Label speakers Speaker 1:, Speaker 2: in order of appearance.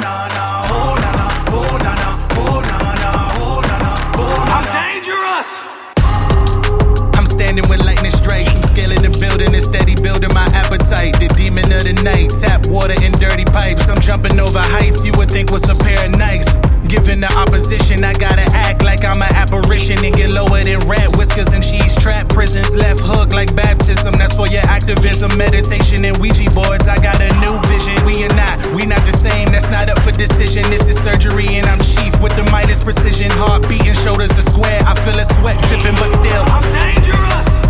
Speaker 1: na na, oh na na, oh na na, oh na na, oh na na, oh na na. I'm dangerous. I'm standing with lightning strikes. I'm scaling the building and steady building my appetite. The demon of the night, tap water in dirty pipes. I'm jumping over heights you would think was a pair of Nikes. Given the opposition, I gotta act like I'm an apparition and get lower than rat whiskers and cheese trap prisons. Left hook like baptism, that's for your activism. Meditation and Ouija boards, I got a new vision. We not the same, that's not up for decision. This is surgery and I'm chief with the Midas precision. Heart beating, shoulders are square, I feel a sweat dripping but still I'm dangerous.